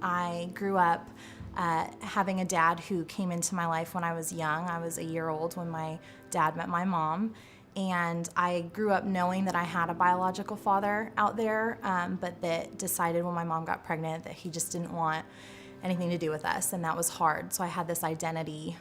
I grew up having a dad who came into my life when I was young. I was a year old when my dad met my mom. And I grew up knowing that I had a biological father out there, but that decided when my mom got pregnant that he just didn't want anything to do with us, and that was hard. So I had this identity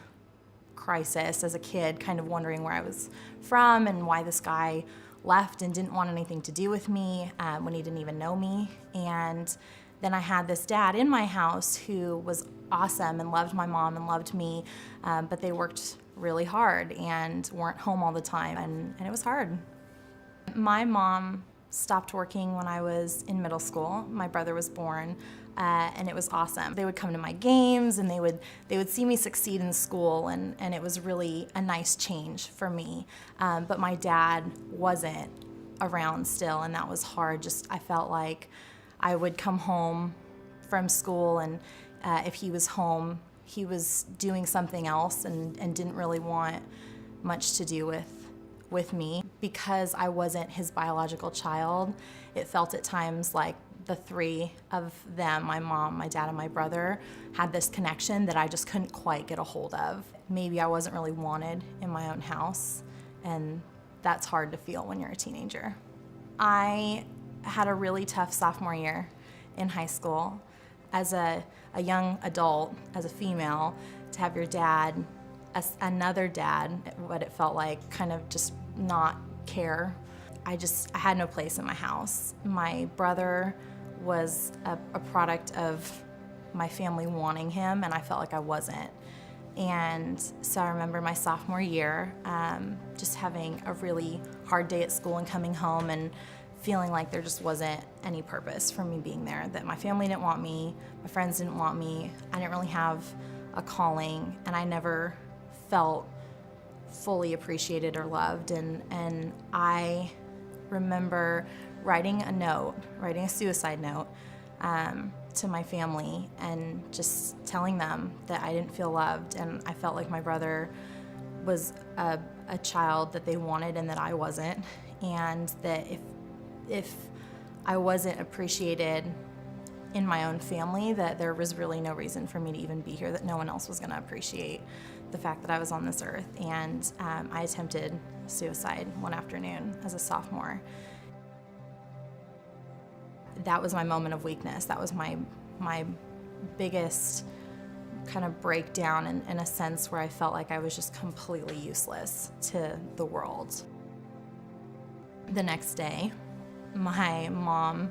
crisis as a kid, kind of wondering where I was from and why this guy left and didn't want anything to do with me when he didn't even know me. And then I had this dad in my house who was awesome and loved my mom and loved me, but they worked really hard and weren't home all the time, and it was hard. My mom stopped working when I was in middle school. My brother was born, and it was awesome. They would come to my games and they would see me succeed in school, and it was really a nice change for me. But my dad wasn't around still, and that was hard. Just I felt like I would come home from school, and if he was home, he was doing something else and didn't really want much to do with me. Because I wasn't his biological child, it felt at times like the three of them, my mom, my dad, and my brother, had this connection that I just couldn't quite get a hold of. Maybe I wasn't really wanted in my own house, and that's hard to feel when you're a teenager. I had a really tough sophomore year in high school. As a young adult, as a female, to have your dad, another dad, what it felt like, kind of just not care. I had no place in my house. My brother was a product of my family wanting him, and I felt like I wasn't. And so I remember my sophomore year, just having a really hard day at school and coming home and feeling like there just wasn't any purpose for me being there, that my family didn't want me, my friends didn't want me, I didn't really have a calling, and I never felt fully appreciated or loved. And I remember writing a suicide note to my family and just telling them that I didn't feel loved, and I felt like my brother was a child that they wanted and that I wasn't, and that if I wasn't appreciated in my own family, that there was really no reason for me to even be here, that no one else was going to appreciate the fact that I was on this earth. And I attempted suicide one afternoon as a sophomore. That was my moment of weakness. That was my biggest kind of breakdown in a sense where I felt like I was just completely useless to the world. The next day, my mom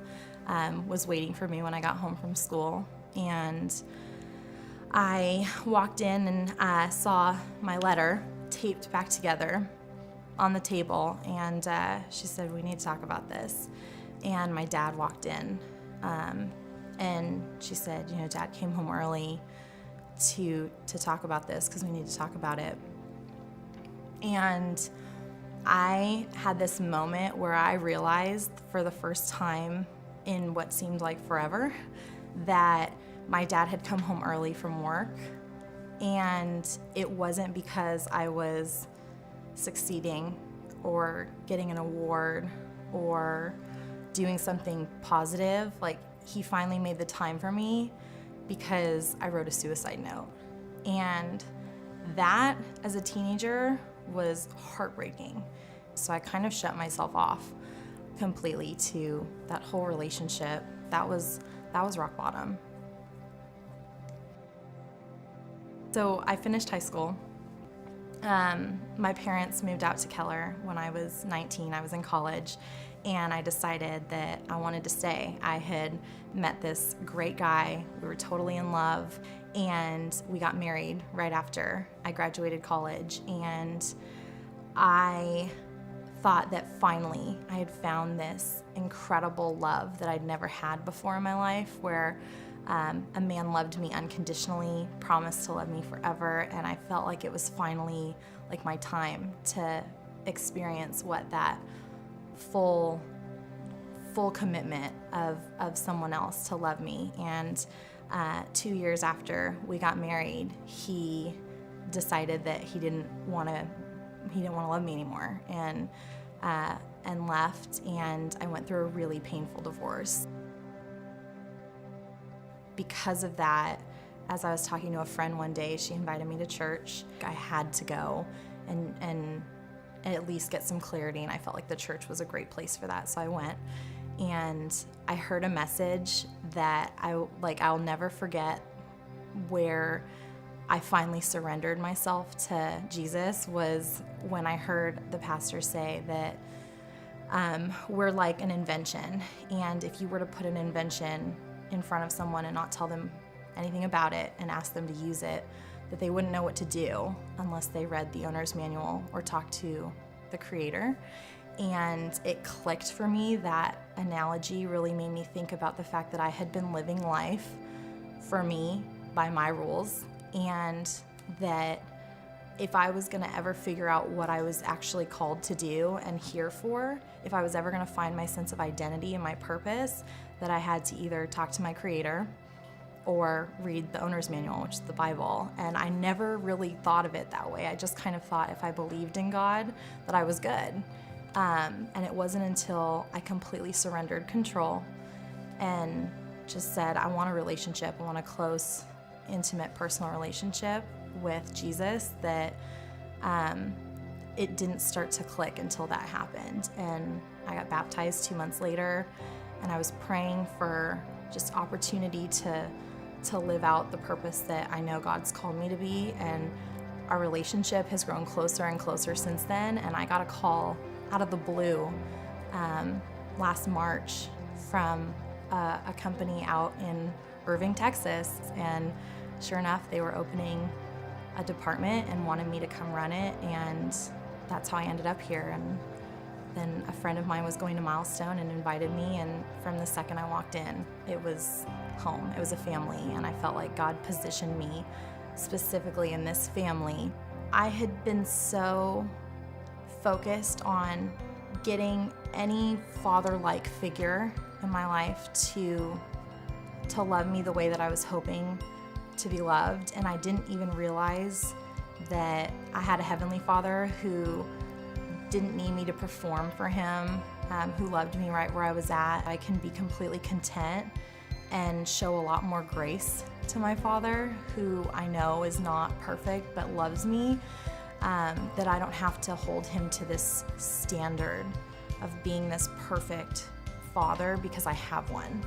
was waiting for me when I got home from school, and I walked in and saw my letter taped back together on the table, and she said, "We need to talk about this." And my dad walked in, and she said, "You know, Dad came home early to talk about this because we need to talk about it." And I had this moment where I realized for the first time in what seemed like forever that my dad had come home early from work, and it wasn't because I was succeeding or getting an award or doing something positive. Like, he finally made the time for me because I wrote a suicide note. And that, as a teenager, was heartbreaking. So I kind of shut myself off completely to that whole relationship. That was rock bottom. So I finished high school. My parents moved out to Keller when I was 19. I was in college, and I decided that I wanted to stay. I had met this great guy. We were totally in love, and we got married right after I graduated college. And I thought that finally I had found this incredible love that I'd never had before in my life, where a man loved me unconditionally, promised to love me forever, and I felt like it was finally like my time to experience what that full commitment of someone else to love me. And 2 years after we got married, he decided that he didn't want to love me anymore, and left, and I went through a really painful divorce. because of that, as I was talking to a friend one day, she invited me to church. I had to go and at least get some clarity, and I felt like the church was a great place for that, so I went. And I heard a message that I'll never forget, where I finally surrendered myself to Jesus, was when I heard the pastor say that we're like an invention, and if you were to put an invention in front of someone and not tell them anything about it and ask them to use it, that they wouldn't know what to do unless they read the owner's manual or talked to the creator. And it clicked for me. That analogy really made me think about the fact that I had been living life for me by my rules, and that if I was going to ever figure out what I was actually called to do and here for, if I was ever going to find my sense of identity and my purpose, that I had to either talk to my creator or read the owner's manual, which is the Bible. And I never really thought of it that way. I just kind of thought if I believed in God, that I was good. And it wasn't until I completely surrendered control and just said, I want a relationship, I want a close, intimate, personal relationship with Jesus, that it didn't start to click until that happened. And I got baptized 2 months later, and I was praying for just opportunity to live out the purpose that I know God's called me to be. And our relationship has grown closer and closer since then. And I got a call out of the blue last March from a company out in Irving, Texas. And sure enough, they were opening a department and wanted me to come run it. And that's how I ended up here. And then a friend of mine was going to Milestone and invited me, and from the second I walked in, it was home. It was a family, and I felt like God positioned me specifically in this family. I had been so focused on getting any father-like figure in my life to love me the way that I was hoping to be loved, and I didn't even realize that I had a heavenly Father who didn't need me to perform for him, who loved me right where I was at. I can be completely content and show a lot more grace to my Father, who I know is not perfect but loves me, that I don't have to hold him to this standard of being this perfect Father, because I have one.